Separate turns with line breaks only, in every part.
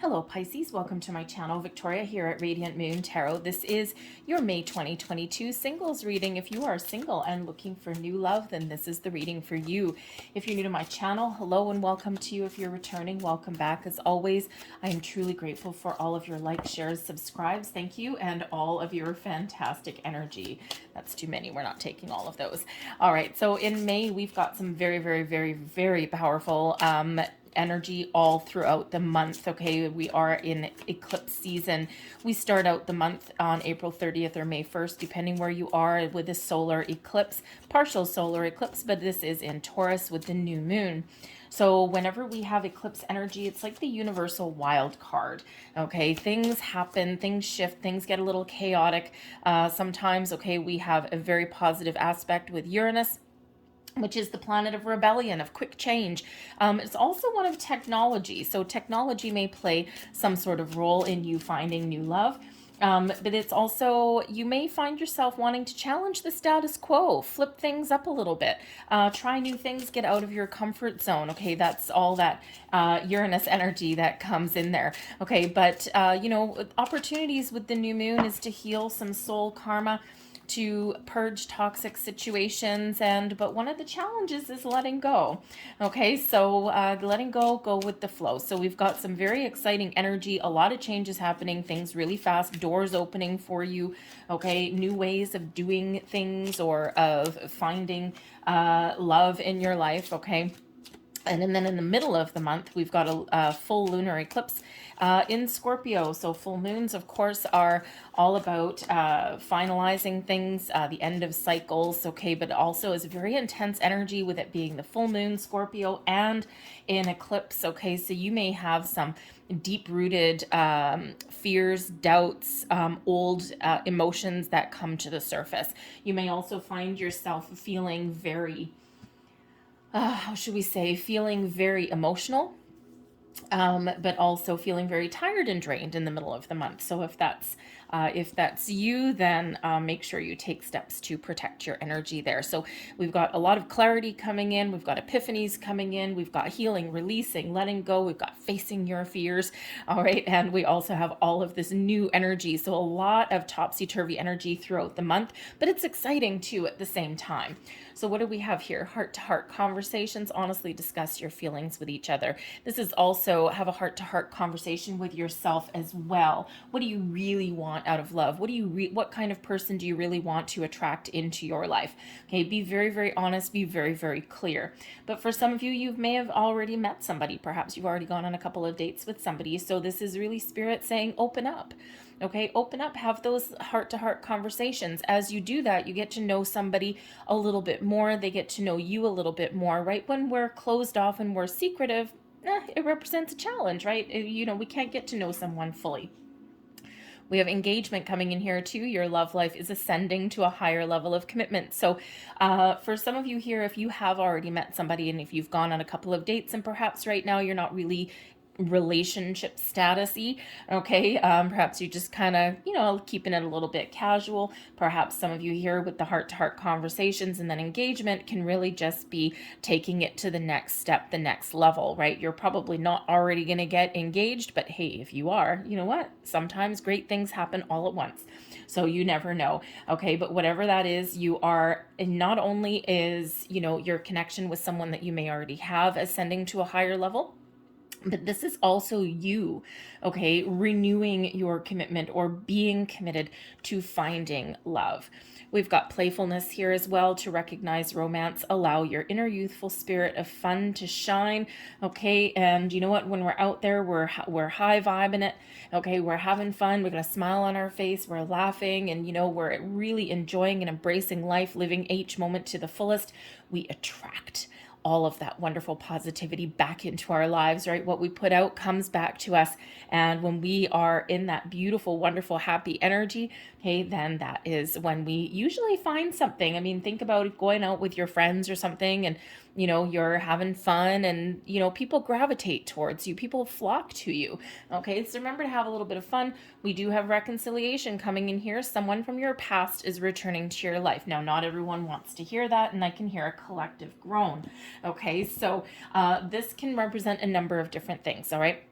Hello Pisces, welcome to my channel. Victoria here at Radiant Moon Tarot. This is your May 2022 singles reading. If you are single and looking for new love, then this is the reading for you. If you're new to my channel, hello and welcome to you. If you're returning, welcome back. As always, I am truly grateful for all of your likes, shares, subscribes. Thank you, and all of your fantastic energy. That's too many. We're not taking all of those. All right, so in May, we've got some very powerful energy all throughout the month. Okay, we are in eclipse season. We start out the month on April 30th or May 1st, depending where you are, with a solar eclipse, partial solar eclipse, but this is in Taurus with the new moon. So whenever we have eclipse energy, it's like the universal wild card. Okay, things happen, things shift, things get a little chaotic. Sometimes, okay, we have a very positive aspect with Uranus, which is the planet of rebellion, of quick change. It's also one of technology. So technology may play some sort of role in you finding new love. But it's also, you may find yourself wanting to challenge the status quo, flip things up a little bit, try new things, get out of your comfort zone. Okay, that's all that Uranus energy that comes in there. Okay, but you know, opportunities with the new moon is to heal some soul karma, to purge toxic situations, but one of the challenges is letting go. Okay, so letting go with the flow. So we've got some very exciting energy, a lot of changes happening, things really fast, doors opening for you. Okay, new ways of doing things or of finding love in your life. Okay. And then in the middle of the month, we've got a full lunar eclipse in Scorpio. So full moons, of course, are all about finalizing things, the end of cycles, okay, but also is very intense energy with it being the full moon, Scorpio, and in eclipse, okay? So you may have some deep-rooted fears, doubts, old emotions that come to the surface. You may also find yourself feeling very how should we say, feeling very emotional, but also feeling very tired and drained in the middle of the month. So if that's you, then make sure you take steps to protect your energy there. So we've got a lot of clarity coming in. We've got epiphanies coming in. We've got healing, releasing, letting go. We've got facing your fears. All right. And we also have all of this new energy. So a lot of topsy-turvy energy throughout the month, but it's exciting too at the same time. So what do we have here? Heart-to-heart conversations. Honestly discuss your feelings with each other. This is also have a heart-to-heart conversation with yourself as well. What do you really want out of love? What kind of person do you really want to attract into your life? Okay, be very honest, be very clear. But for some of you, you may have already met somebody. Perhaps you've already gone on a couple of dates with somebody. So this is really spirit saying, open up. Okay, open up, have those heart-to-heart conversations. As you do that, you get to know somebody a little bit more. They get to know you a little bit more, right? When we're closed off and we're secretive, it represents a challenge, right? You know, we can't get to know someone fully. We have engagement coming in here too. Your love life is ascending to a higher level of commitment. So for some of you here, if you have already met somebody and if you've gone on a couple of dates and perhaps right now you're not really relationship status-y, okay, perhaps you just kind of, you know, keeping it a little bit casual. Perhaps some of you here with the heart-to-heart conversations and then engagement can really just be taking it to the next step, the next level, right? You're probably not already going to get engaged, but hey, if you are, you know what? Sometimes great things happen all at once. So you never know. Okay, but whatever that is, you are, not only is, you know, your connection with someone that you may already have ascending to a higher level, but this is also you, okay, renewing your commitment or being committed to finding love. We've got playfulness here as well to recognize romance, allow your inner youthful spirit of fun to shine, okay? And you know what? When we're out there, we're high vibing it, okay? We're having fun. We've got a smile on our face. We're laughing, and you know, we're really enjoying and embracing life, living each moment to the fullest. We attract all of that wonderful positivity back into our lives, right? What we put out comes back to us. And when we are in that beautiful, wonderful, happy energy, okay, then that is when we usually find something. I mean, think about going out with your friends or something and, you know, you're having fun and, you know, people gravitate towards you. People flock to you. Okay, so remember to have a little bit of fun. We do have reconciliation coming in here. Someone from your past is returning to your life. Now, not everyone wants to hear that, and I can hear a collective groan. Okay, so this can represent a number of different things, all right?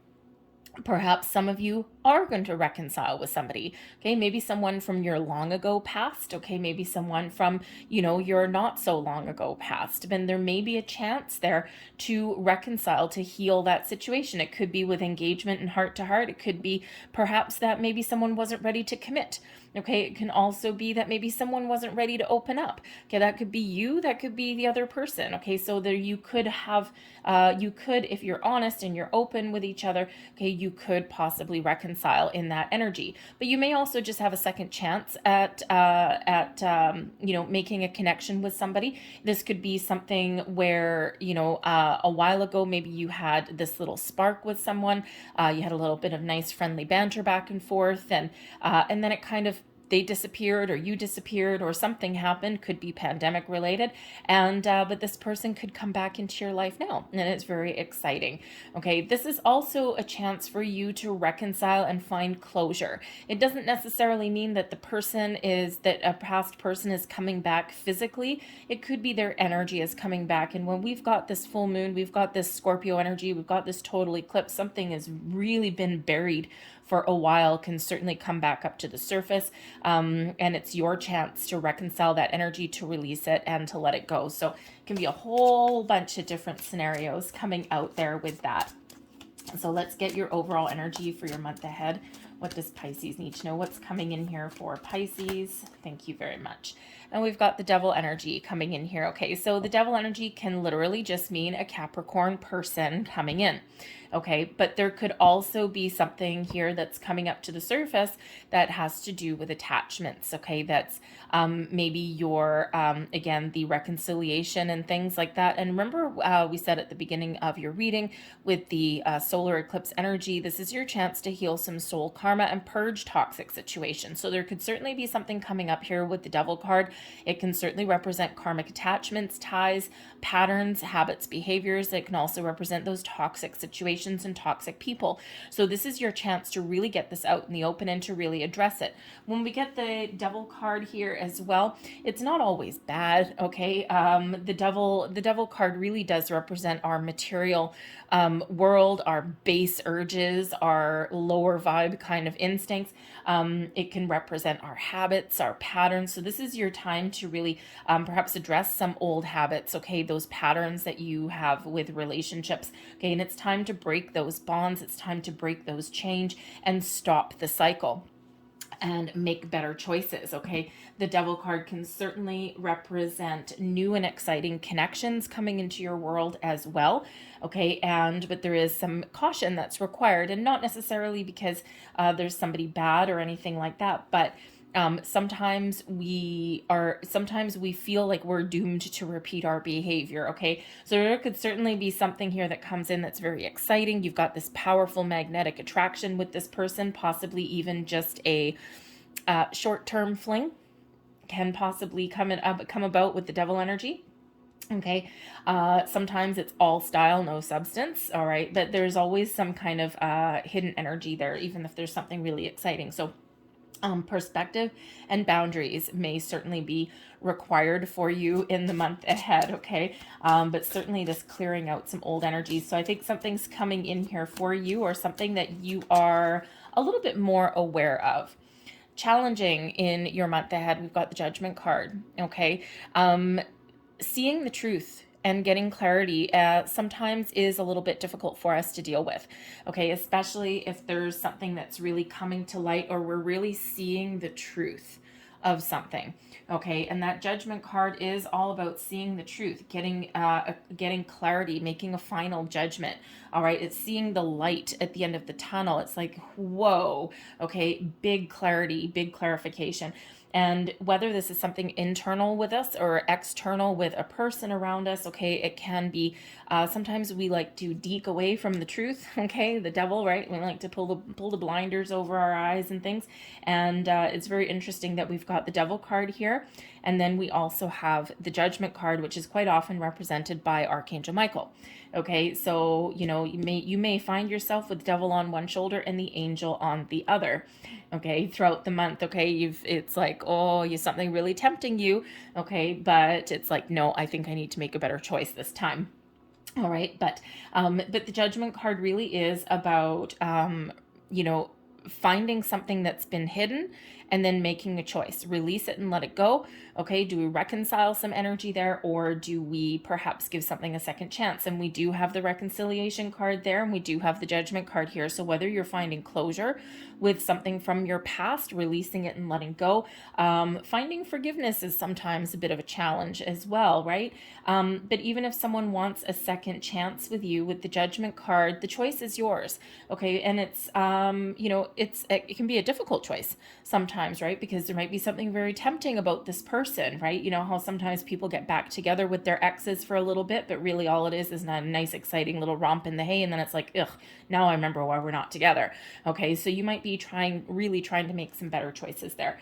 Perhaps some of you are going to reconcile with somebody. Okay, maybe someone from your long ago past. Okay, maybe someone from, your not so long ago past. And there may be a chance there to reconcile, to heal that situation. It could be with engagement and heart to heart. It could be perhaps that maybe someone wasn't ready to commit. Okay, it can also be that maybe someone wasn't ready to open up. Okay, that could be you, that could be the other person. Okay, so there you could have, if you're honest and you're open with each other, okay, you could possibly reconcile in that energy. But you may also just have a second chance at making a connection with somebody. This could be something where, a while ago, maybe you had this little spark with someone, you had a little bit of nice friendly banter back and forth, and then it kind of, they disappeared or you disappeared or something happened, could be pandemic related, and but this person could come back into your life now, and it's very exciting. Okay, this is also a chance for you to reconcile and find closure. It doesn't necessarily mean that that a past person is coming back physically. It could be their energy is coming back, and when we've got this full moon, we've got this Scorpio energy, we've got this total eclipse, something has really been buried for a while, can certainly come back up to the surface, and it's your chance to reconcile that energy, to release it, and to let it go. So it can be a whole bunch of different scenarios coming out there with that. So let's get your overall energy for your month ahead. What does Pisces need to know? What's coming in here for Pisces? Thank you very much. And we've got the devil energy coming in here. Okay, so the devil energy can literally just mean a Capricorn person coming in. Okay, but there could also be something here that's coming up to the surface that has to do with attachments. Okay, that's maybe your, again, the reconciliation and things like that. And remember, we said at the beginning of your reading with the solar eclipse energy, this is your chance to heal some soul karma and purge toxic situations. So there could certainly be something coming up here with the devil card. It can certainly represent karmic attachments, ties, patterns, habits, behaviors. It can also represent those toxic situations and toxic people. So this is your chance to really get this out in the open and to really address it. When we get the devil card here as well, it's not always bad. Okay, the devil card really does represent our material world, our base urges, our lower vibe kind of instincts. It can represent our habits, our patterns. So this is your time to really perhaps address some old habits, okay, those patterns that you have with relationships, okay, and it's time to break those bonds. It's time to break those chains and stop the cycle and make better choices. Okay, the devil card can certainly represent new and exciting connections coming into your world as well. Okay, but there is some caution that's required, and not necessarily because there's somebody bad or anything like that, but sometimes we feel like we're doomed to repeat our behavior. Okay, so there could certainly be something here that comes in that's very exciting. You've got this powerful magnetic attraction with this person, possibly even just a short-term fling can possibly come about with the devil energy. Okay, sometimes it's all style, no substance. All right, but there's always some kind of hidden energy there, even if there's something really exciting. So perspective and boundaries may certainly be required for you in the month ahead, okay? But certainly this clearing out some old energies. So I think something's coming in here for you, or something that you are a little bit more aware of. Challenging in your month ahead, we've got the Judgment card, okay? Seeing the truth and getting clarity sometimes is a little bit difficult for us to deal with, okay, especially if there's something that's really coming to light, or we're really seeing the truth of something, okay? And that Judgment card is all about seeing the truth, getting clarity, making a final judgment. All right, it's seeing the light at the end of the tunnel. It's like, whoa, okay, big clarity, big clarification. And whether this is something internal with us or external with a person around us, okay, it can be, sometimes we like to deke away from the truth, okay, the devil, right? We like to pull the blinders over our eyes and things. And it's very interesting that we've got the devil card here. And then we also have the Judgment card, which is quite often represented by Archangel Michael. Okay, so, you may find yourself with devil on one shoulder and the angel on the other, okay, throughout the month. Okay, it's like, oh, something really tempting you, okay, but it's like, no, I think I need to make a better choice this time. All right, but the Judgment card really is about you know, finding something that's been hidden and then making a choice. Release it and let it go. Okay, do we reconcile some energy there, or do we perhaps give something a second chance? And we do have the reconciliation card there, and we do have the Judgment card here. So whether you're finding closure with something from your past, releasing it and letting go, finding forgiveness is sometimes a bit of a challenge as well, right? But even if someone wants a second chance with you with the Judgment card, the choice is yours. Okay, and it's it can be a difficult choice sometimes, right? Because there might be something very tempting about this person, right? You know how sometimes people get back together with their exes for a little bit, but really all it is a nice, exciting little romp in the hay, and then it's like, ugh, now I remember why we're not together. Okay, so you might be really trying to make some better choices there.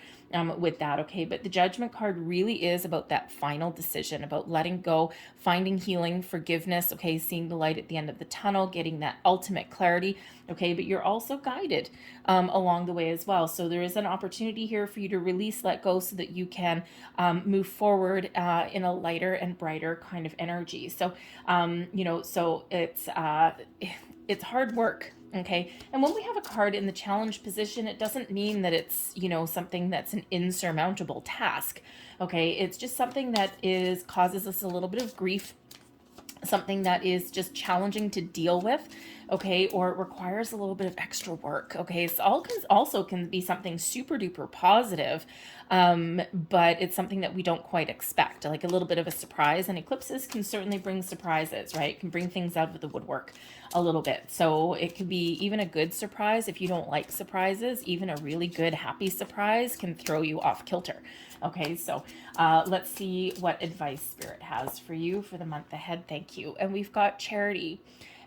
With that, okay? But the Judgment card really is about that final decision, about letting go, finding healing, forgiveness, okay? Seeing the light at the end of the tunnel, getting that ultimate clarity, okay? But you're also guided along the way as well. So there is an opportunity here for you to release, let go, so that you can move forward in a lighter and brighter kind of energy. So, so it's hard work. Okay. And when we have a card in the challenge position, it doesn't mean that it's, something that's an insurmountable task. Okay. It's just something that causes us a little bit of grief, something that is just challenging to deal with, okay, or it requires a little bit of extra work, okay. So also can be something super duper positive, but it's something that we don't quite expect, like a little bit of a surprise. And eclipses can certainly bring surprises, right? It can bring things out of the woodwork a little bit. So it could be even a good surprise. If you don't like surprises, even a really good happy surprise can throw you off kilter. Okay, so let's see what advice Spirit has for you for the month ahead. Thank you. And we've got Charity.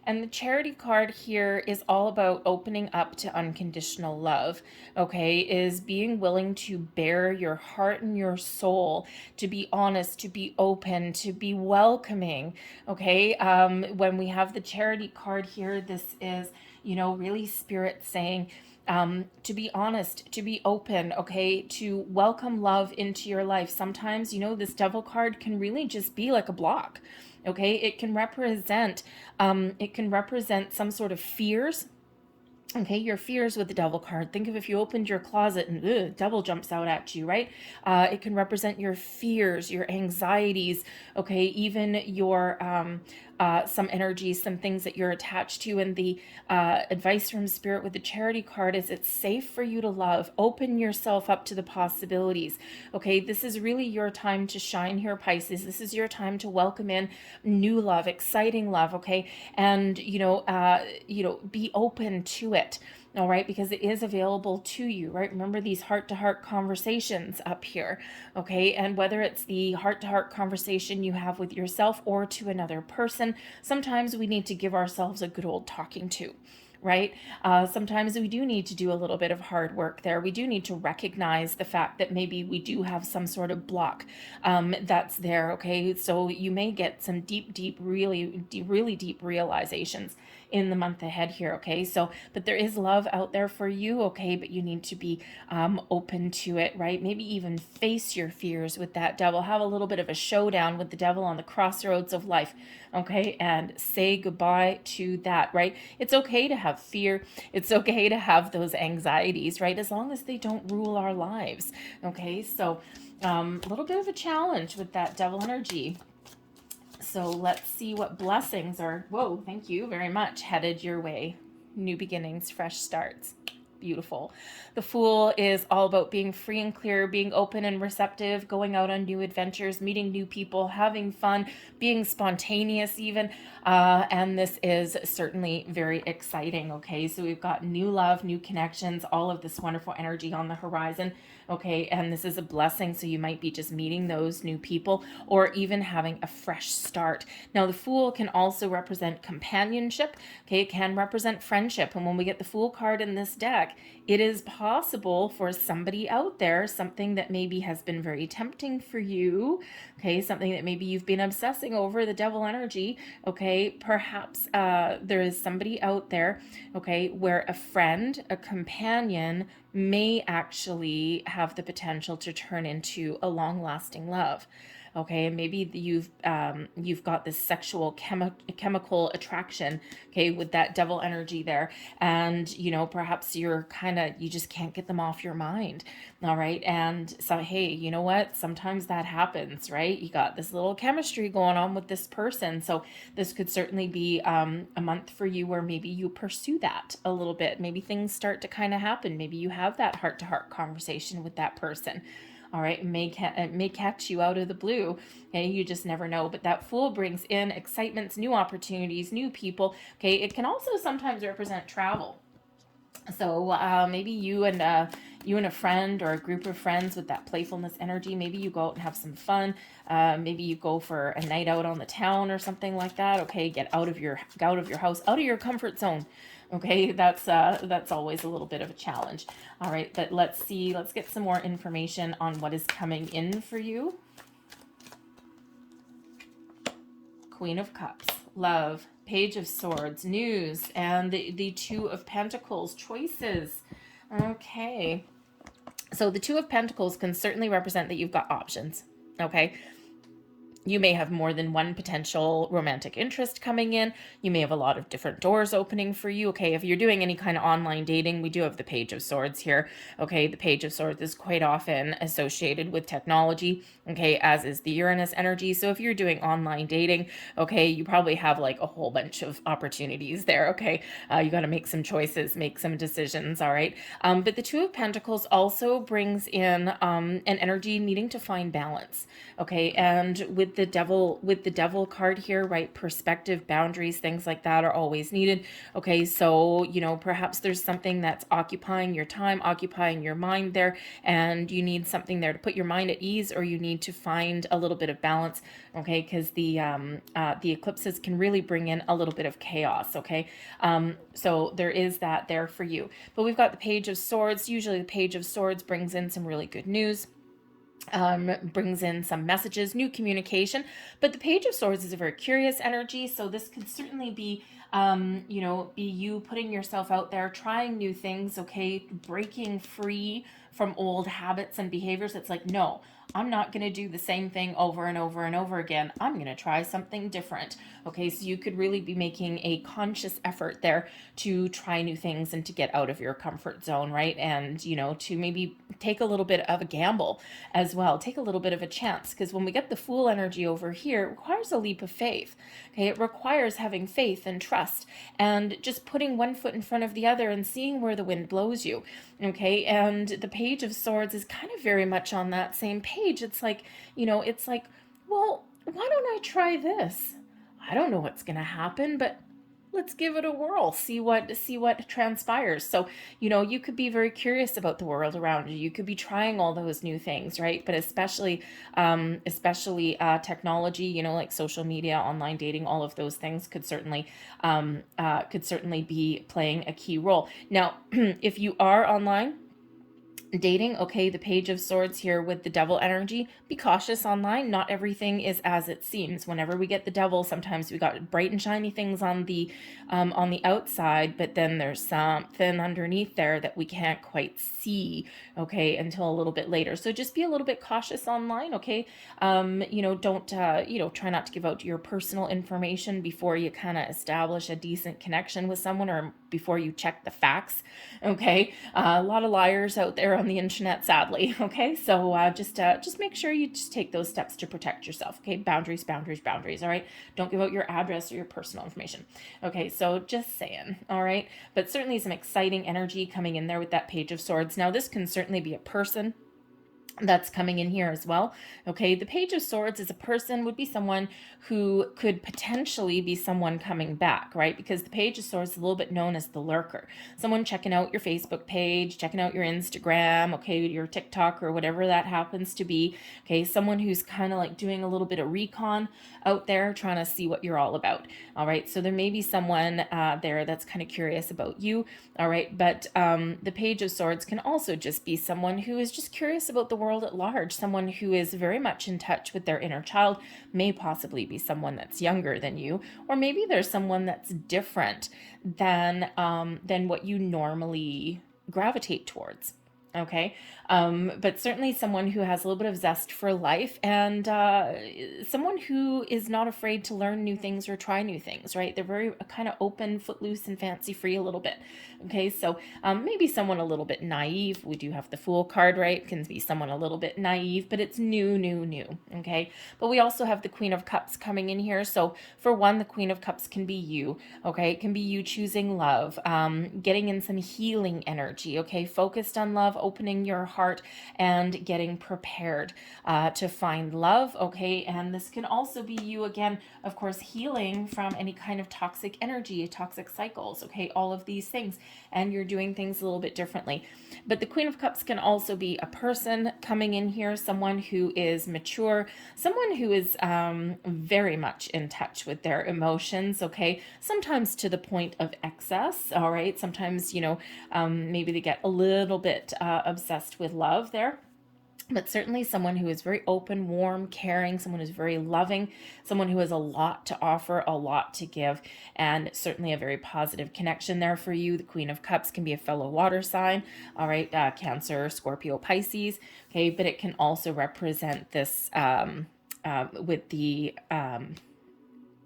And the Charity card here is all about opening up to unconditional love, okay? Is being willing to bare your heart and your soul, to be honest, to be open, to be welcoming, okay? When we have the Charity card here, this is, really Spirit saying, to be honest, to be open, okay, to welcome love into your life. Sometimes, this Devil card can really just be like a block. Okay, it can represent some sort of fears. Okay, your fears with the Devil card. Think of if you opened your closet and Devil jumps out at you, right? It can represent your fears, your anxieties, okay, even your some energies, some things that you're attached to. And the advice from Spirit with the Charity card is it's safe for you to love. Open yourself up to the possibilities. Okay, this is really your time to shine here, Pisces. This is your time to welcome in new love, exciting love, okay? And be open to it. All right, because it is available to you, right? Remember these heart-to-heart conversations up here, okay? And whether it's the heart-to-heart conversation you have with yourself or to another person, sometimes we need to give ourselves a good old talking to, right? Sometimes we do need to do a little bit of hard work there. We do need to recognize the fact that maybe we do have some sort of block that's there, okay? So you may get some really deep realizations in the month ahead here, okay? So, but there is love out there for you, okay? But you need to be open to it, right? Maybe even face your fears with that Devil. Have a little bit of a showdown with the Devil on the crossroads of life, okay? And say goodbye to that, right? It's okay to have fear. It's okay to have those anxieties, right? As long as they don't rule our lives, okay? So a little bit of a challenge with that Devil energy. So let's see what blessings are, whoa, thank you very much, headed your way. New beginnings, fresh starts. Beautiful. The Fool is all about being free and clear, being open and receptive, going out on new adventures, meeting new people, having fun, being spontaneous even. And this is certainly very exciting, okay? So we've got new love, new connections, all of this wonderful energy on the horizon, okay? And this is a blessing. So you might be just meeting those new people or even having a fresh start. Now, the Fool can also represent companionship, okay? It can represent friendship. And when we get the Fool card in this deck, it is possible for somebody out there, something that maybe has been very tempting for you, okay, something that maybe you've been obsessing over, the Devil energy, okay, perhaps there is somebody out there, okay, where a friend, a companion may actually have the potential to turn into a long-lasting love. okay? And maybe you've got this sexual chemical attraction, okay, with that devil energy there, and perhaps you just can't get them off your mind, all right? And so, hey, you know what? Sometimes that happens, right? You got this little chemistry going on with this person, so this could certainly be a month for you where maybe you pursue that a little bit. Maybe things start to kind of happen. Maybe you have that heart-to-heart conversation with that person. All right, it may catch you out of the blue. Okay, you just never know. But that Fool brings in excitements, new opportunities, new people. Okay, it can also sometimes represent travel. So maybe you and a friend or a group of friends with that playfulness energy, maybe you go out and have some fun. Maybe you go for a night out on the town or something like that. Okay, get out of your house, out of your comfort zone. Okay, that's always a little bit of a challenge. All right, but let's get some more information on what is coming in for you. Queen of Cups, love, Page of Swords, news, and the Two of Pentacles, choices. Okay, so the Two of Pentacles can certainly represent that you've got options. Okay, you may have more than one potential romantic interest coming in. You may have a lot of different doors opening for you. Okay, if you're doing any kind of online dating, we do have the Page of Swords here. Okay, the Page of Swords is quite often associated with technology, okay, as is the Uranus energy. So if you're doing online dating, okay, you probably have like a whole bunch of opportunities there, okay? You got to make some choices, make some decisions, all right? But the Two of Pentacles also brings in an energy needing to find balance, okay? And with the devil card here, right, perspective, boundaries, things like that are always needed. Okay, so perhaps there's something that's occupying your time, occupying your mind there, and you need something there to put your mind at ease, or you need to find a little bit of balance, okay? Because the eclipses can really bring in a little bit of chaos, okay? So there is that there for you. But we've got the Page of Swords. Usually the Page of Swords brings in some really good news, brings in some messages, new communication. But the Page of Swords is a very curious energy, so this could certainly be be you putting yourself out there, trying new things, okay, breaking free from old habits and behaviors. It's like, no, I'm not going to do the same thing over and over and over again. I'm going to try something different. Okay, so you could really be making a conscious effort there to try new things and to get out of your comfort zone, right? And, to maybe take a little bit of a gamble as well. Take a little bit of a chance, because when we get the Fool energy over here, it requires a leap of faith. Okay, it requires having faith and trust and just putting one foot in front of the other and seeing where the wind blows you. Okay, and the Page of Swords is kind of very much on that same page. It's like, well, why don't I try this? I don't know what's going to happen, but let's give it a whirl, see what transpires. So, you could be very curious about the world around you. You could be trying all those new things, right? But especially technology, like social media, online dating, all of those things could certainly be playing a key role. Now, if you are online dating, okay, the Page of Swords here with the devil energy, be cautious online. Not everything is as it seems. Whenever we get the devil, sometimes we got bright and shiny things on the outside, but then there's something underneath there that we can't quite see, okay, until a little bit later. So just be a little bit cautious online, okay? Don't try not to give out your personal information before you kind of establish a decent connection with someone, or before you check the facts, okay? A lot of liars out there on the internet, sadly, okay? So just make sure you just take those steps to protect yourself, okay? Boundaries, all right? Don't give out your address or your personal information, okay? So just saying, all right? But certainly some exciting energy coming in there with that Page of Swords. Now, this can certainly be a person that's coming in here as well. Okay, the Page of Swords is a person, would be someone who could potentially be someone coming back, right? Because the Page of Swords is a little bit known as the lurker. Someone checking out your Facebook page, checking out your Instagram, okay, your TikTok, or whatever that happens to be. Okay, someone who's kind of like doing a little bit of recon out there, trying to see what you're all about. All right, so there may be someone there that's kind of curious about you. All right, but the Page of Swords can also just be someone who is just curious about the world at large, someone who is very much in touch with their inner child. May possibly be someone that's younger than you, or maybe there's someone that's different than what you normally gravitate towards. Okay. But certainly someone who has a little bit of zest for life, and someone who is not afraid to learn new things or try new things, right? They're very kind of open, footloose, and fancy free a little bit. Okay. So maybe someone a little bit naive. We do have the Fool card, right? It can be someone a little bit naive, but it's new, new, new. Okay. But we also have the Queen of Cups coming in here. So for one, the Queen of Cups can be you. Okay. It can be you choosing love, getting in some healing energy. Okay. Focused on love, opening your heart and getting prepared to find love. Okay. And this can also be you again, of course, healing from any kind of toxic energy, toxic cycles. Okay. All of these things. And you're doing things a little bit differently. But the Queen of Cups can also be a person coming in here, someone who is mature, someone who is very much in touch with their emotions. Okay. Sometimes to the point of excess. All right. Sometimes, maybe they get a little bit obsessed with love there, but certainly someone who is very open, warm, caring, someone who's very loving, someone who has a lot to offer, a lot to give, and certainly a very positive connection there for you. The Queen of Cups can be a fellow water sign, all right, Cancer, Scorpio, Pisces, okay, but it can also represent this with the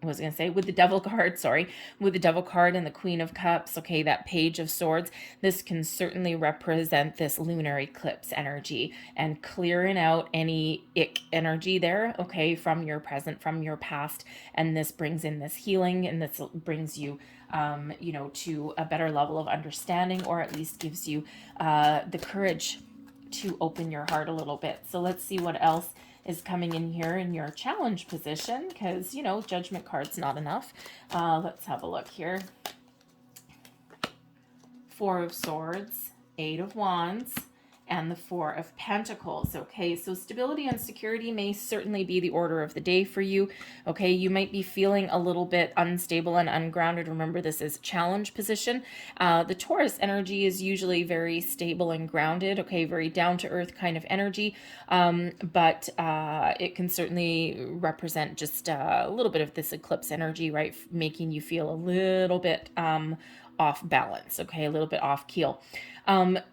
with the Devil card, with the Devil card and the Queen of Cups, okay, that Page of Swords, this can certainly represent this lunar eclipse energy and clearing out any ick energy there, okay, from your present, from your past, and this brings in this healing, and this brings you to a better level of understanding, or at least gives you the courage to open your heart a little bit. So let's see what else is coming in here in your challenge position, because Judgment card's not enough. Let's have a look here. Four of Swords, Eight of Wands, and the Four of Pentacles. Okay, so stability and security may certainly be the order of the day for you. Okay, you might be feeling a little bit unstable and ungrounded. Remember, this is a challenge position. The Taurus energy is usually very stable and grounded. Okay, very down-to-earth kind of energy, but it can certainly represent just a little bit of this eclipse energy, right? Making you feel a little bit off balance, okay, a little bit off keel.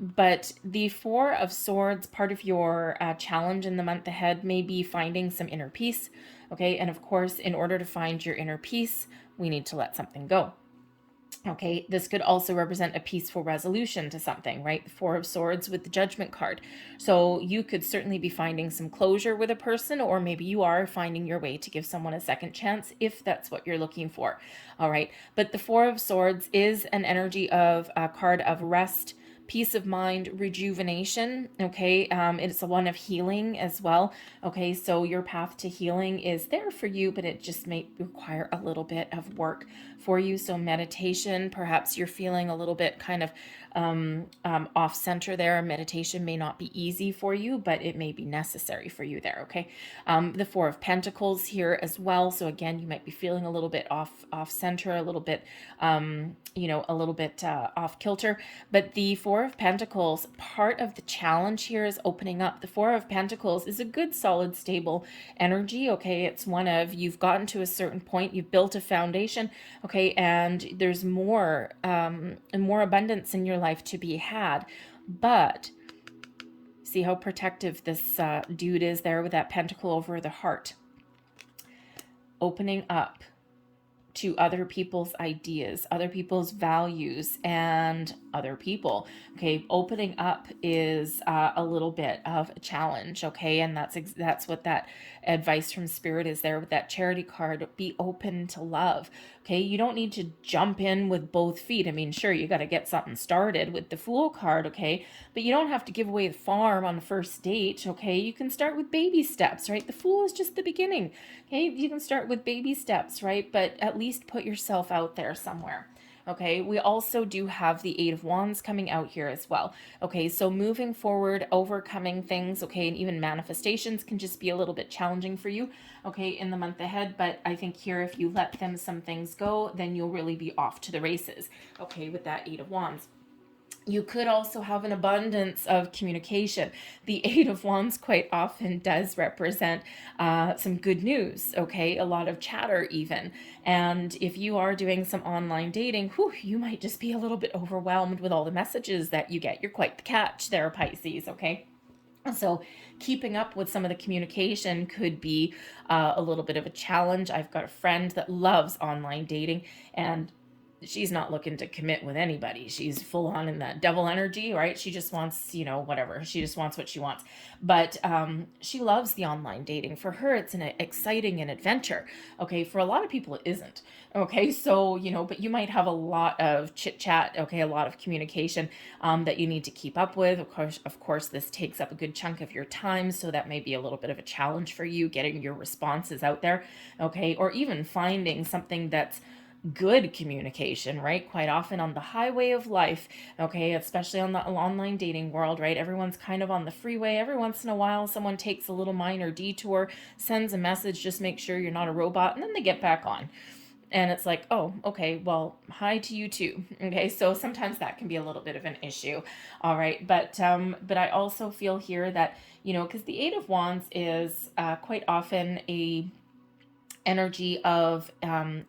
But the Four of Swords, part of your challenge in the month ahead may be finding some inner peace, okay? And of course, in order to find your inner peace, we need to let something go. Okay, this could also represent a peaceful resolution to something, right? The Four of Swords with the Judgment card. So you could certainly be finding some closure with a person, or maybe you are finding your way to give someone a second chance if that's what you're looking for. All right, but the Four of Swords is an energy of a card of rest, peace of mind, rejuvenation. Okay, it's a one of healing as well. Okay, so your path to healing is there for you, but it just may require a little bit of work for you. So meditation, perhaps you're feeling a little bit kind of off center there. Meditation may not be easy for you, but it may be necessary for you there. Okay, the Four of Pentacles here as well. So again, you might be feeling a little bit off center, a little bit off kilter. But the Four of Pentacles, part of the challenge here is opening up. The Four of Pentacles is a good, solid, stable energy. Okay, it's one of, you've gotten to a certain point, you've built a foundation. Okay, and there's more and more abundance in your life to be had. But see how protective this dude is there with that pentacle over the heart. Opening up to other people's ideas, other people's values, and other people. Okay, opening up is a little bit of a challenge. Okay, and that's what that advice from Spirit is there with that Charity card. Be open to love. Okay, you don't need to jump in with both feet. I mean, sure, you got to get something started with the Fool card, okay, but you don't have to give away the farm on the first date. Okay, you can start with baby steps, right? The Fool is just the beginning. Okay, you can start with baby steps, right? But at least put yourself out there somewhere. Okay, we also do have the Eight of Wands coming out here as well. Okay, so moving forward, overcoming things, okay, and even manifestations can just be a little bit challenging for you, okay, in the month ahead. But I think here, if you let some things go, then you'll really be off to the races, okay, with that Eight of Wands. You could also have an abundance of communication. The Eight of Wands quite often does represent some good news, okay? A lot of chatter even. And if you are doing some online dating, whew, you might just be a little bit overwhelmed with all the messages that you get. You're quite the catch there, Pisces, okay? So keeping up with some of the communication could be a little bit of a challenge. I've got a friend that loves online dating, and she's not looking to commit with anybody. She's full on in that devil energy, right? She just wants, whatever. She just wants what she wants. But she loves the online dating. For her, it's an exciting an adventure. Okay, for a lot of people, it isn't. Okay, so, but you might have a lot of chit chat, okay, a lot of communication that you need to keep up with. Of course, this takes up a good chunk of your time, so that may be a little bit of a challenge for you getting your responses out there, okay, or even finding something that's good communication, right? Quite often on the highway of life, okay, especially on the online dating world, right? Everyone's kind of on the freeway. Every once in a while, someone takes a little minor detour, sends a message, just make sure you're not a robot, and then they get back on. And it's like, oh, okay, well, hi to you too. Okay, so sometimes that can be a little bit of an issue. All right, but I also feel here that, because the Eight of Wands is quite often a energy of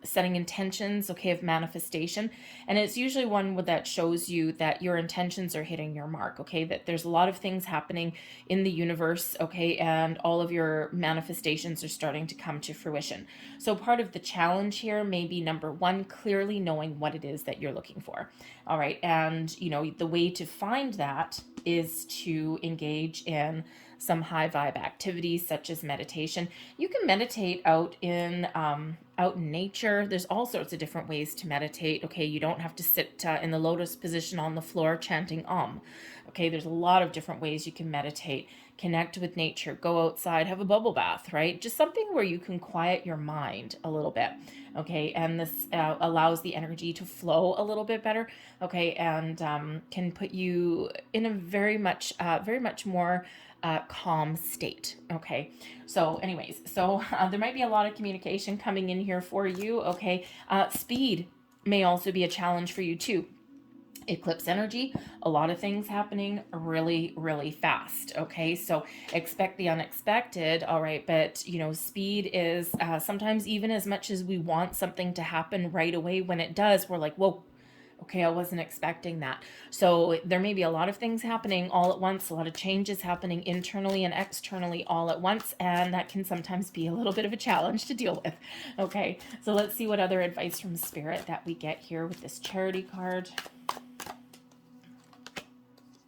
setting intentions, okay, of manifestation. And it's usually one that shows you that your intentions are hitting your mark, okay, that there's a lot of things happening in the universe, okay, and all of your manifestations are starting to come to fruition. So part of the challenge here may be, number one, clearly knowing what it is that you're looking for. All right, and the way to find that is to engage in some high vibe activities such as meditation. You can meditate out in nature. There's all sorts of different ways to meditate. Okay, you don't have to sit in the lotus position on the floor chanting Om. Okay, there's a lot of different ways you can meditate. Connect with nature, go outside, have a bubble bath, right? Just something where you can quiet your mind a little bit, okay? And this allows the energy to flow a little bit better, okay? And can put you in a very much more calm state, okay? So anyways, there might be a lot of communication coming in here for you, okay? Speed may also be a challenge for you too. Eclipse energy, a lot of things happening really, really fast. Okay, so expect the unexpected. All right, but speed is sometimes, even as much as we want something to happen right away, when it does, we're like, whoa. Okay, I wasn't expecting that. So there may be a lot of things happening all at once, a lot of changes happening internally and externally all at once, and that can sometimes be a little bit of a challenge to deal with. Okay, so let's see what other advice from Spirit that we get here with this Charity card.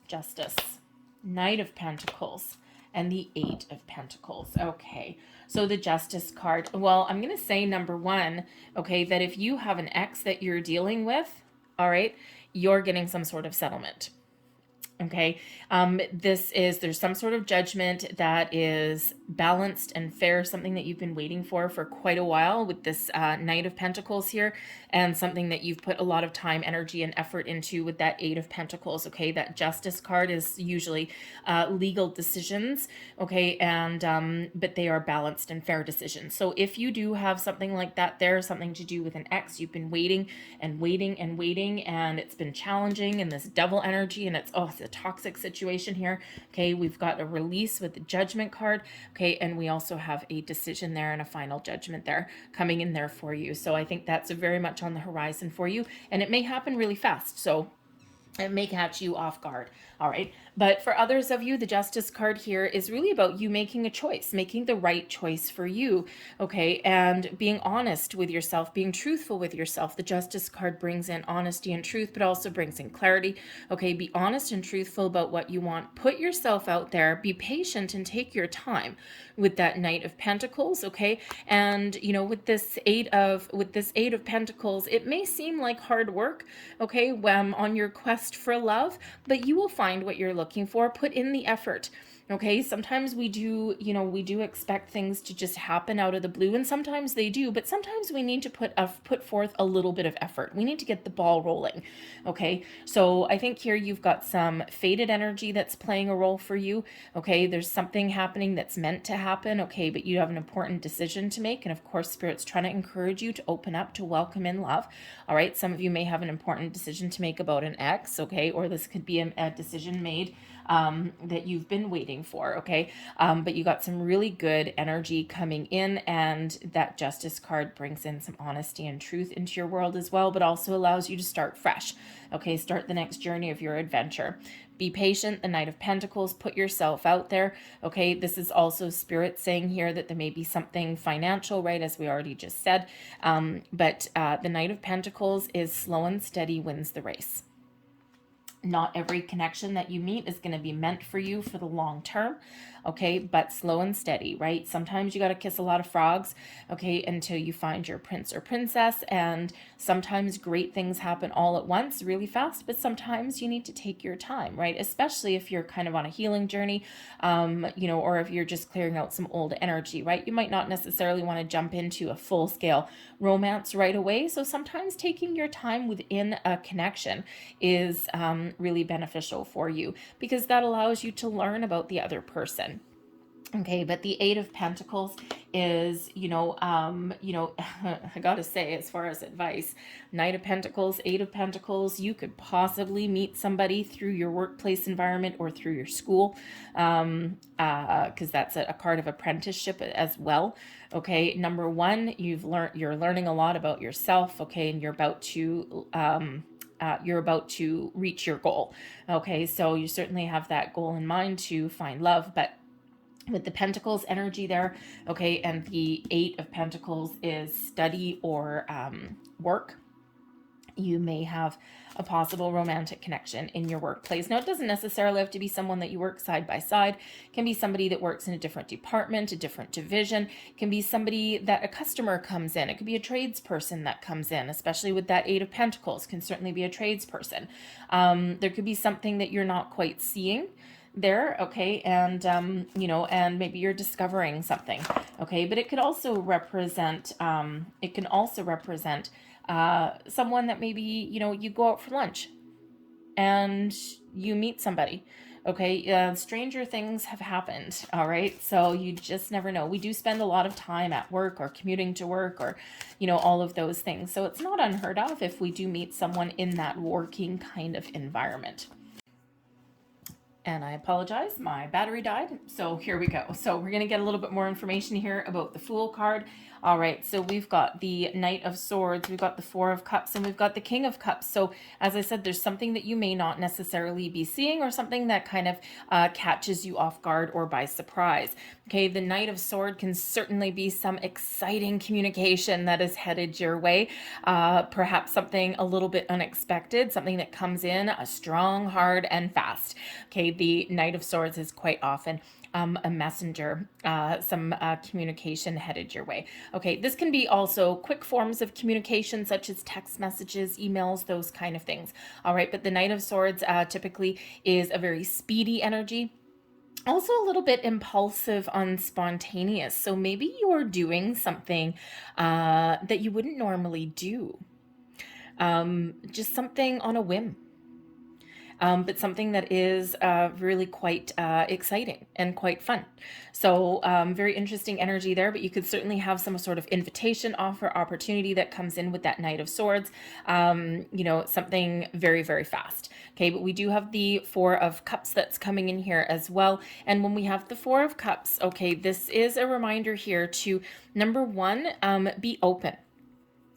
Justice, Knight of Pentacles, and the Eight of Pentacles. Okay, so the Justice card. Well, I'm going to say, number one, okay, that if you have an ex that you're dealing with, all right, you're getting some sort of settlement. Okay, there's some sort of judgment that is balanced and fair, something that you've been waiting for quite a while with this Knight of Pentacles here, and something that you've put a lot of time, energy, and effort into with that Eight of Pentacles. Okay, that Justice card is usually legal decisions, okay, and but they are balanced and fair decisions. So if you do have something like that, there's something to do with an ex, you've been waiting and waiting and waiting, and it's been challenging, and this devil energy, and it's a toxic situation here. Okay, we've got a release with the Judgment card. Okay, and we also have a decision there and a final judgment there coming in there for you. So I think that's very much on the horizon for you, and it may happen really fast. So it may catch you off guard. All right. But for others of you, the Justice card here is really about you making a choice, making the right choice for you. Okay. And being honest with yourself, being truthful with yourself. The Justice card brings in honesty and truth, but also brings in clarity. Okay. Be honest and truthful about what you want. Put yourself out there. Be patient and take your time with that Knight of Pentacles. Okay. And, with this Eight of Pentacles, it may seem like hard work. Okay. On your quest for love, but you will find what you're looking for. Put in the effort. Okay, sometimes we do, we do expect things to just happen out of the blue, and sometimes they do, but sometimes we need to put forth a little bit of effort. We need to get the ball rolling. Okay, so I think here you've got some faded energy that's playing a role for you. Okay, there's something happening that's meant to happen. Okay, but you have an important decision to make, and of course, Spirit's trying to encourage you to open up, to welcome in love. All right, some of you may have an important decision to make about an ex. Okay, or this could be a decision made that you've been waiting for, okay? But you got some really good energy coming in, and that Justice card brings in some honesty and truth into your world as well, but also allows you to start fresh, okay? Start the next journey of your adventure. Be patient, the Knight of Pentacles, put yourself out there, okay? This is also Spirit saying here that there may be something financial, right, as we already just said, but the Knight of Pentacles is slow and steady wins the race. Not every connection that you meet is going to be meant for you for the long term, okay? But slow and steady, right? Sometimes you got to kiss a lot of frogs, okay, until you find your prince or princess. And sometimes great things happen all at once really fast, but sometimes you need to take your time, right? Especially if you're kind of on a healing journey, or if you're just clearing out some old energy, right? You might not necessarily want to jump into a full-scale romance right away. So sometimes taking your time within a connection is really beneficial for you, because that allows you to learn about the other person. Okay, but the Eight of Pentacles is, I gotta say, as far as advice, Knight of Pentacles, Eight of Pentacles, you could possibly meet somebody through your workplace environment or through your school, because that's a card of apprenticeship as well. Okay, number one, you're learning a lot about yourself. Okay, and you're about to reach your goal. Okay, so you certainly have that goal in mind to find love, but with the Pentacles energy there, okay, and the Eight of Pentacles is study or work, you may have a possible romantic connection in your workplace. Now, it doesn't necessarily have to be someone that you work side by side. It can be somebody that works in a different department, a different division. It can be somebody that a customer comes in. It could be a tradesperson that comes in, especially with that Eight of Pentacles, can certainly be a tradesperson. There could be something that you're not quite seeing there, okay, and and maybe you're discovering something, okay, but it could also represent someone that maybe you go out for lunch and you meet somebody, okay. Stranger things have happened, all right, so you just never know. We do spend a lot of time at work or commuting to work or all of those things, so it's not unheard of if we do meet someone in that working kind of environment. And I apologize, my battery died. So here we go. So we're going to get a little bit more information here about the Fool card. All right, so we've got the Knight of Swords, we've got the Four of Cups, and we've got the King of Cups. So as I said, there's something that you may not necessarily be seeing, or something that kind of catches you off guard or by surprise. Okay, the Knight of Swords can certainly be some exciting communication that is headed your way. Perhaps something a little bit unexpected, something that comes in strong, hard, and fast. Okay, the Knight of Swords is quite often a messenger, some communication headed your way. Okay, this can be also quick forms of communication, such as text messages, emails, those kind of things. All right, but the Knight of Swords typically is a very speedy energy. Also a little bit impulsive and spontaneous. So maybe you're doing something that you wouldn't normally do. Just something on a whim. But something that is really quite exciting and quite fun. So very interesting energy there, but you could certainly have some sort of invitation, offer, opportunity that comes in with that Knight of Swords, something very, very fast. Okay, but we do have the Four of Cups that's coming in here as well. And when we have the Four of Cups, okay, this is a reminder here to, number one, be open.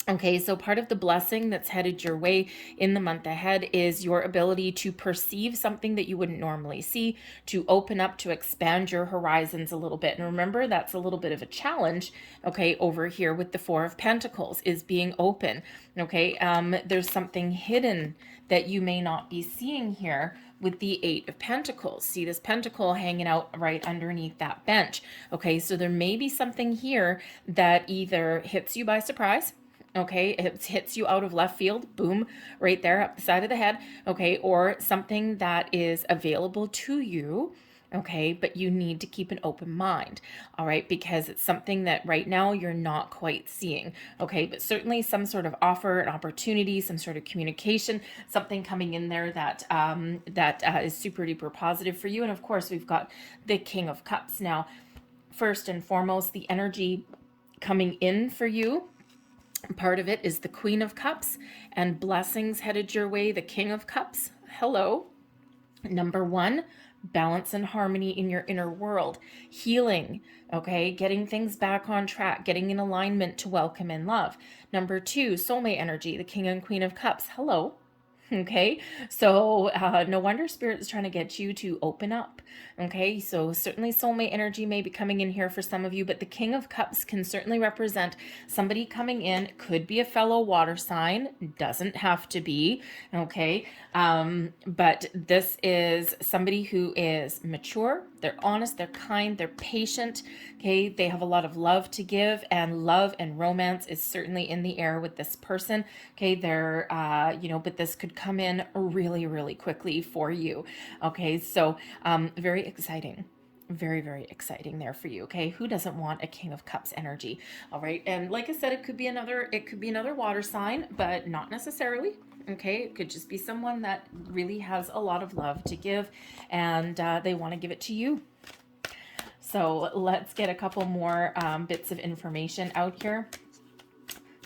Okay, so part of the blessing that's headed your way in the month ahead is your ability to perceive something that you wouldn't normally see, to open up, to expand your horizons a little bit. And remember, that's a little bit of a challenge, okay, over here with the Four of Pentacles, is being open, okay? There's something hidden that you may not be seeing here with the Eight of Pentacles. See this pentacle hanging out right underneath that bench, okay? So there may be something here that either hits you by surprise, okay, it hits you out of left field, boom, right there up the side of the head, okay, or something that is available to you, okay? But you need to keep an open mind, all right? Because it's something that right now you're not quite seeing, okay? But certainly some sort of offer, an opportunity, some sort of communication, something coming in there that is super duper positive for you. And of course, we've got the King of Cups now. First and foremost, the energy coming in for you, part of it is the Queen of Cups, and blessings headed your way, the King of Cups. Hello. Number one, balance and harmony in your inner world, healing, okay, getting things back on track, getting in alignment to welcome and love. Number two, soulmate energy, the King and Queen of Cups. Hello. Okay, so no wonder Spirit is trying to get you to open up. Okay, so certainly soulmate energy may be coming in here for some of you, but the King of Cups can certainly represent somebody coming in. Could be a fellow water sign, doesn't have to be. Okay, but this is somebody who is mature, they're honest, they're kind, they're patient. Okay, they have a lot of love to give, and love and romance is certainly in the air with this person. Okay, they're but this could come in really, really quickly for you. Okay, so very exciting. Very, very exciting there for you. Okay, who doesn't want a King of Cups energy? All right, and like I said, it could be another water sign, but not necessarily. Okay, it could just be someone that really has a lot of love to give, and they want to give it to you. So let's get a couple more bits of information out here.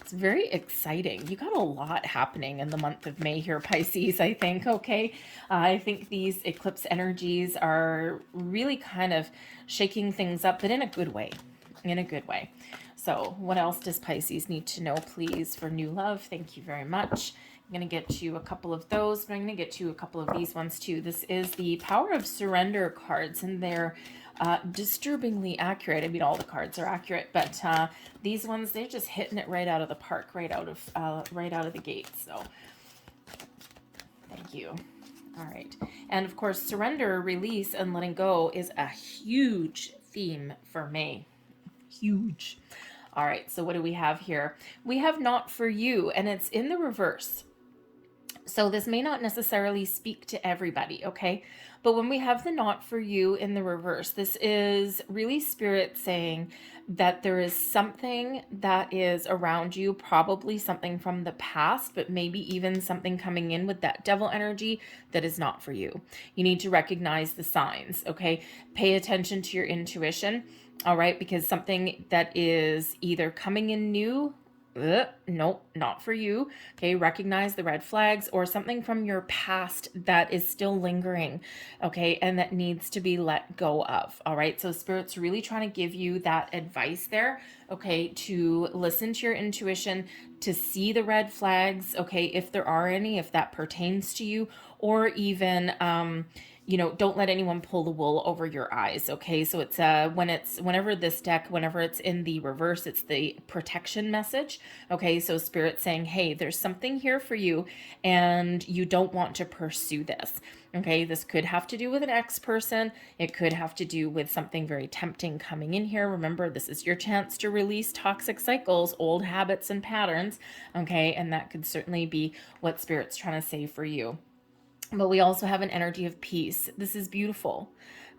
It's very exciting. You got a lot happening in the month of May here, Pisces, I think, okay? I think these eclipse energies are really kind of shaking things up, but in a good way, So what else does Pisces need to know, please, for new love? Thank you very much. I'm going to get you a couple of those, but I'm going to get you a couple of these ones too. This is the Power of Surrender cards, and they're disturbingly accurate. I mean, all the cards are accurate, but these ones, they're just hitting it right out of the park, right out of the gate. So thank you. All right. And of course, surrender, release, and letting go is a huge theme for May. Huge. All right. So what do we have here? We have not for you, and it's in the reverse. So this may not necessarily speak to everybody, okay? But when we have the not for you in the reverse, this is really Spirit saying that there is something that is around you, probably something from the past, but maybe even something coming in with that devil energy that is not for you. You need to recognize the signs, okay? Pay attention to your intuition, all right? Because something that is either coming in new, nope, not for you. Okay, recognize the red flags, or something from your past that is still lingering, okay, and that needs to be let go of. All right, so Spirit's really trying to give you that advice there, okay, to listen to your intuition, to see the red flags, okay, if there are any, if that pertains to you, or even don't let anyone pull the wool over your eyes. Okay. So it's whenever it's in the reverse, it's the protection message. Okay. So Spirit's saying, hey, there's something here for you and you don't want to pursue this. Okay. This could have to do with an ex-person. It could have to do with something very tempting coming in here. Remember, this is your chance to release toxic cycles, old habits and patterns. Okay. And that could certainly be what Spirit's trying to say for you. But we also have an energy of peace. This is beautiful,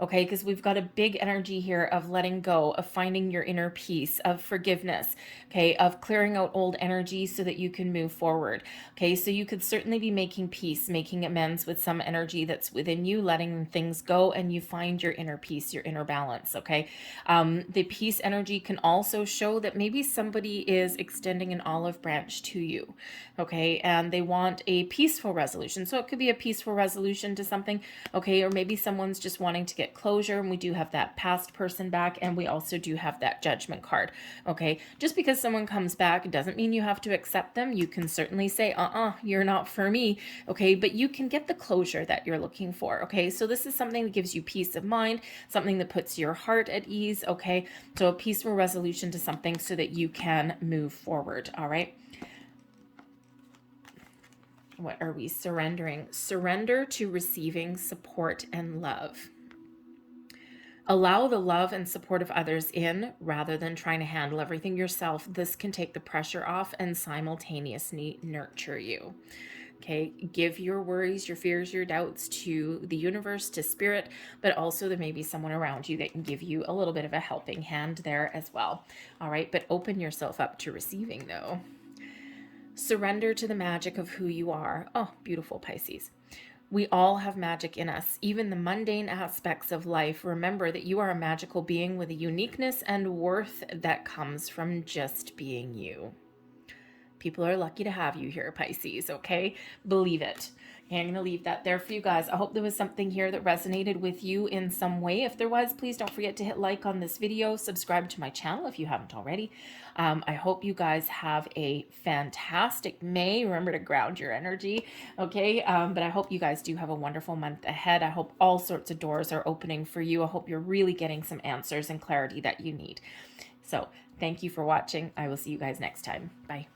okay? Because we've got a big energy here of letting go, of finding your inner peace, of forgiveness, okay? Of clearing out old energy so that you can move forward, okay? So you could certainly be making peace, making amends with some energy that's within you, letting things go, and you find your inner peace, your inner balance, okay? The peace energy can also show that maybe somebody is extending an olive branch to you, okay? And they want a peaceful resolution. So it could be a peaceful resolution to something, okay? Or maybe someone's just wanting to get closure, and we do have that past person back, and we also do have that Judgment card, okay? Just because someone comes back doesn't mean you have to accept them. You can certainly say, you're not for me, okay? But you can get the closure that you're looking for, okay? So this is something that gives you peace of mind, something that puts your heart at ease, okay? So a peaceful resolution to something so that you can move forward, all right? What are we surrendering? Surrender to receiving support and love. Allow the love and support of others in rather than trying to handle everything yourself. This can take the pressure off and simultaneously nurture you. Okay, give your worries, your fears, your doubts to the universe, to spirit, but also there may be someone around you that can give you a little bit of a helping hand there as well. All right, but open yourself up to receiving though. Surrender to the magic of who you are. Oh, beautiful, Pisces. We all have magic in us, even the mundane aspects of life. Remember that you are a magical being with a uniqueness and worth that comes from just being you. People are lucky to have you here, Pisces, okay? Believe it. Okay, I'm going to leave that there for you guys. I hope there was something here that resonated with you in some way. If there was, please don't forget to hit like on this video. Subscribe to my channel if you haven't already. I hope you guys have a fantastic May. Remember to ground your energy, okay? But I hope you guys do have a wonderful month ahead. I hope all sorts of doors are opening for you. I hope you're really getting some answers and clarity that you need. So thank you for watching. I will see you guys next time. Bye.